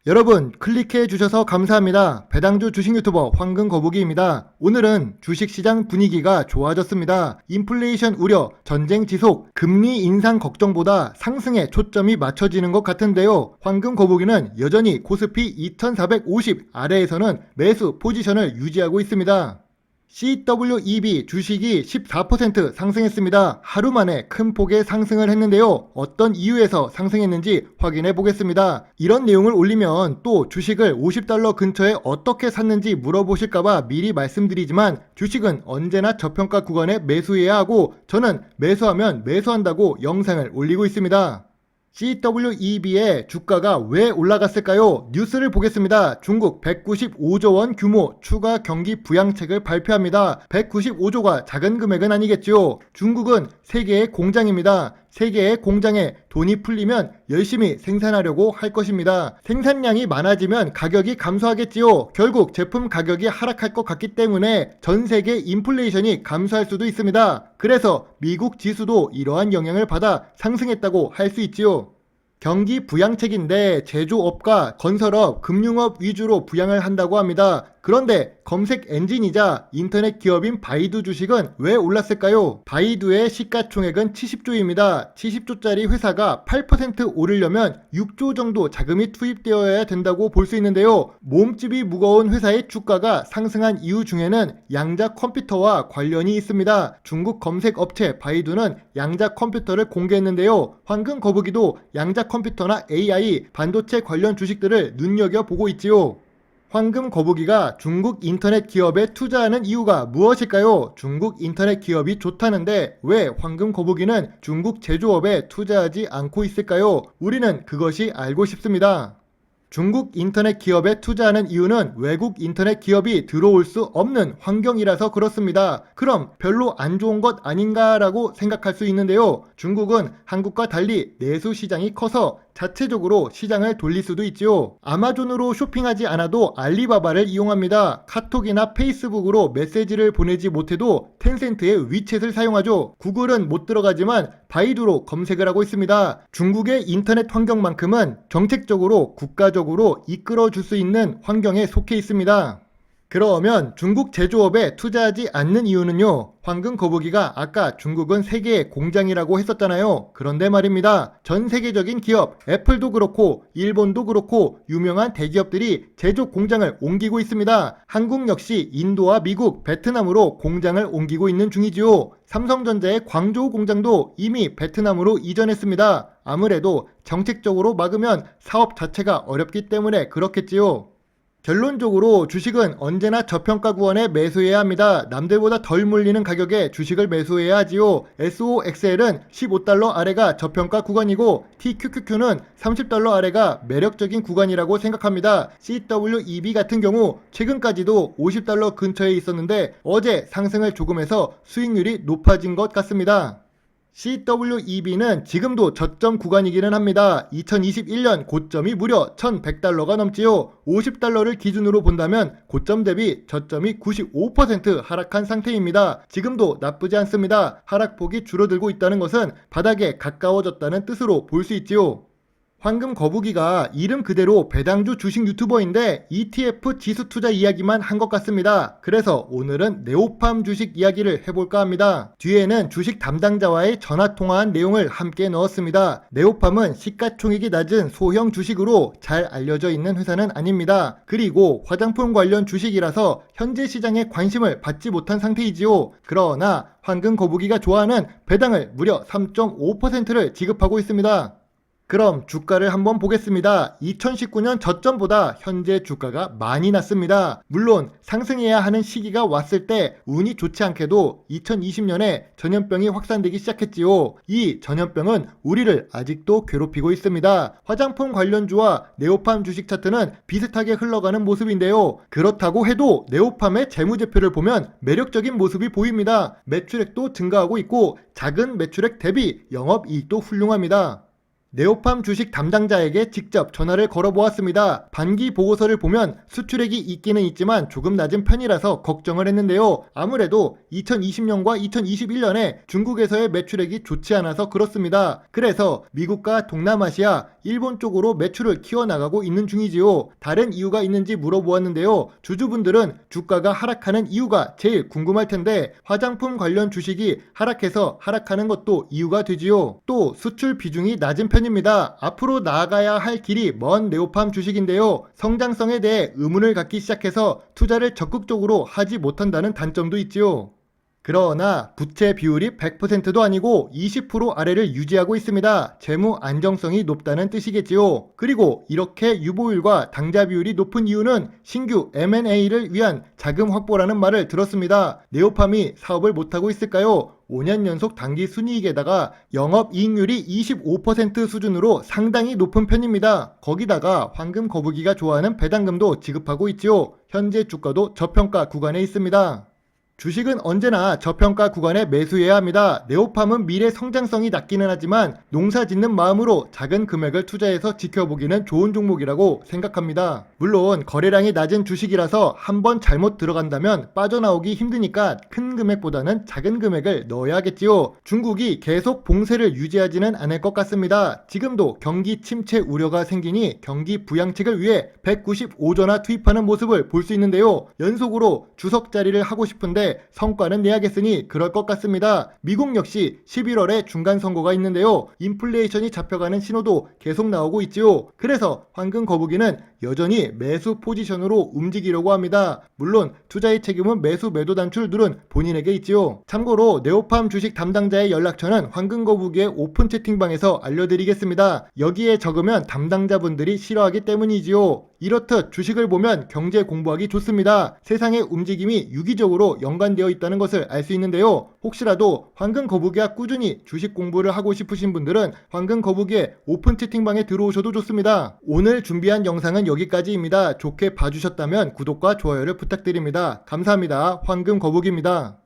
여러분 클릭해 주셔서 감사합니다. 배당주 주식 유튜버 황금거북이입니다. 오늘은 주식시장 분위기가 좋아졌습니다. 인플레이션 우려, 전쟁 지속, 금리 인상 걱정보다 상승에 초점이 맞춰지는 것 같은데요. 황금거북이는 여전히 코스피 2450 아래에서는 매수 포지션을 유지하고 있습니다. CWEB 주식이 14% 상승했습니다. 하루 만에 큰 폭의 상승을 했는데요. 어떤 이유에서 상승했는지 확인해 보겠습니다. 이런 내용을 올리면 또 주식을 50달러 근처에 어떻게 샀는지 물어보실까봐 미리 말씀드리지만 주식은 언제나 저평가 구간에 매수해야 하고 저는 매수하면 매수한다고 영상을 올리고 있습니다. CWEB의 주가가 왜 올라갔을까요? 뉴스를 보겠습니다. 중국 195조 원 규모 추가 경기 부양책을 발표합니다. 195조가 작은 금액은 아니겠죠. 중국은 세계의 공장입니다. 세계의 공장에 돈이 풀리면 열심히 생산하려고 할 것입니다. 생산량이 많아지면 가격이 감소하겠지요. 결국 제품 가격이 하락할 것 같기 때문에 전 세계 인플레이션이 감소할 수도 있습니다. 그래서 미국 지수도 이러한 영향을 받아 상승했다고 할 수 있지요. 경기 부양책인데 제조업과 건설업, 금융업 위주로 부양을 한다고 합니다. 그런데 검색 엔진이자 인터넷 기업인 바이두 주식은 왜 올랐을까요? 바이두의 시가총액은 70조입니다. 70조짜리 회사가 8% 오르려면 6조 정도 자금이 투입되어야 된다고 볼 수 있는데요. 몸집이 무거운 회사의 주가가 상승한 이유 중에는 양자 컴퓨터와 관련이 있습니다. 중국 검색 업체 바이두는 양자 컴퓨터를 공개했는데요. 황금거북이도 양자 컴퓨터나 AI, 반도체 관련 주식들을 눈여겨보고 있지요. 황금거북이가 중국 인터넷 기업에 투자하는 이유가 무엇일까요? 중국 인터넷 기업이 좋다는데 왜 황금거북이는 중국 제조업에 투자하지 않고 있을까요? 우리는 그것이 알고 싶습니다. 중국 인터넷 기업에 투자하는 이유는 외국 인터넷 기업이 들어올 수 없는 환경이라서 그렇습니다. 그럼 별로 안 좋은 것 아닌가라고 생각할 수 있는데요. 중국은 한국과 달리 내수 시장이 커서 자체적으로 시장을 돌릴 수도 있지요. 아마존으로 쇼핑하지 않아도 알리바바를 이용합니다. 카톡이나 페이스북으로 메시지를 보내지 못해도 텐센트의 위챗을 사용하죠. 구글은 못 들어가지만 바이두로 검색을 하고 있습니다. 중국의 인터넷 환경만큼은 정책적으로 국가적으로 이끌어줄 수 있는 환경에 속해 있습니다. 그러면 중국 제조업에 투자하지 않는 이유는요? 황금거북이가 아까 중국은 세계의 공장이라고 했었잖아요. 그런데 말입니다. 전 세계적인 기업, 애플도 그렇고 일본도 그렇고 유명한 대기업들이 제조 공장을 옮기고 있습니다. 한국 역시 인도와 미국, 베트남으로 공장을 옮기고 있는 중이지요. 삼성전자의 광저우 공장도 이미 베트남으로 이전했습니다. 아무래도 정책적으로 막으면 사업 자체가 어렵기 때문에 그렇겠지요. 결론적으로 주식은 언제나 저평가 구간에 매수해야 합니다. 남들보다 덜 물리는 가격에 주식을 매수해야 하지요. SOXL은 15달러 아래가 저평가 구간이고 TQQQ는 30달러 아래가 매력적인 구간이라고 생각합니다. CWEB 같은 경우 최근까지도 50달러 근처에 있었는데 어제 상승을 조금 해서 수익률이 높아진 것 같습니다. CWEB는 지금도 저점 구간이기는 합니다. 2021년 고점이 무려 1100달러가 넘지요. 50달러를 기준으로 본다면 고점 대비 저점이 95% 하락한 상태입니다. 지금도 나쁘지 않습니다. 하락폭이 줄어들고 있다는 것은 바닥에 가까워졌다는 뜻으로 볼 수 있지요. 황금거북이가 이름 그대로 배당주 주식 유튜버인데 ETF 지수 투자 이야기만 한 것 같습니다. 그래서 오늘은 네오팜 주식 이야기를 해볼까 합니다. 뒤에는 주식 담당자와의 전화통화한 내용을 함께 넣었습니다. 네오팜은 시가총액이 낮은 소형 주식으로 잘 알려져 있는 회사는 아닙니다. 그리고 화장품 관련 주식이라서 현재 시장에 관심을 받지 못한 상태이지요. 그러나 황금거북이가 좋아하는 배당을 무려 3.5%를 지급하고 있습니다. 그럼 주가를 한번 보겠습니다. 2019년 저점보다 현재 주가가 많이 낮습니다. 물론 상승해야 하는 시기가 왔을 때 운이 좋지 않게도 2020년에 전염병이 확산되기 시작했지요. 이 전염병은 우리를 아직도 괴롭히고 있습니다. 화장품 관련주와 네오팜 주식 차트는 비슷하게 흘러가는 모습인데요. 그렇다고 해도 네오팜의 재무제표를 보면 매력적인 모습이 보입니다. 매출액도 증가하고 있고 작은 매출액 대비 영업이익도 훌륭합니다. 네오팜 주식 담당자에게 직접 전화를 걸어보았습니다. 반기 보고서를 보면 수출액이 있기는 있지만 조금 낮은 편이라서 걱정을 했는데요. 아무래도 2020년과 2021년에 중국에서의 매출액이 좋지 않아서 그렇습니다. 그래서 미국과 동남아시아, 일본 쪽으로 매출을 키워나가고 있는 중이지요. 다른 이유가 있는지 물어보았는데요. 주주분들은 주가가 하락하는 이유가 제일 궁금할 텐데 화장품 관련 주식이 하락해서 하락하는 것도 이유가 되지요. 또 수출 비중이 낮은 편입니다. 앞으로 나아가야 할 길이 먼 네오팜 주식인데요. 성장성에 대해 의문을 갖기 시작해서 투자를 적극적으로 하지 못한다는 단점도 있지요. 그러나 부채 비율이 100%도 아니고 20% 아래를 유지하고 있습니다. 재무 안정성이 높다는 뜻이겠지요. 그리고 이렇게 유보율과 당자 비율이 높은 이유는 신규 M&A를 위한 자금 확보라는 말을 들었습니다. 네오팜이 사업을 못하고 있을까요? 5년 연속 단기 순이익에다가 영업이익률이 25% 수준으로 상당히 높은 편입니다. 거기다가 황금 거북이가 좋아하는 배당금도 지급하고 있지요. 현재 주가도 저평가 구간에 있습니다. 주식은 언제나 저평가 구간에 매수해야 합니다. 네오팜은 미래 성장성이 낮기는 하지만 농사 짓는 마음으로 작은 금액을 투자해서 지켜보기는 좋은 종목이라고 생각합니다. 물론 거래량이 낮은 주식이라서 한번 잘못 들어간다면 빠져나오기 힘드니까 큰 금액보다는 작은 금액을 넣어야겠지요. 중국이 계속 봉쇄를 유지하지는 않을 것 같습니다. 지금도 경기 침체 우려가 생기니 경기 부양책을 위해 195조나 투입하는 모습을 볼 수 있는데요. 연속으로 주석 자리를 하고 싶은데 성과는 내야겠으니 그럴 것 같습니다. 미국 역시 11월에 중간 선거가 있는데요. 인플레이션이 잡혀가는 신호도 계속 나오고 있지요. 그래서 황금 거북이는 여전히 매수 포지션으로 움직이려고 합니다. 물론 투자의 책임은 매수 매도 단추를 누른 본인에게 있지요. 참고로 네오팜 주식 담당자의 연락처는 황금 거북이의 오픈 채팅방에서 알려드리겠습니다. 여기에 적으면 담당자분들이 싫어하기 때문이지요. 이렇듯 주식을 보면 경제 공부하기 좋습니다. 세상의 움직임이 유기적으로 연관되어 있다는 것을 알 수 있는데요. 혹시라도 황금 거북이와 꾸준히 주식 공부를 하고 싶으신 분들은 황금 거북이의 오픈 채팅방에 들어오셔도 좋습니다. 오늘 준비한 영상은 여기까지입니다. 좋게 봐주셨다면 구독과 좋아요를 부탁드립니다. 감사합니다. 황금 거북이입니다.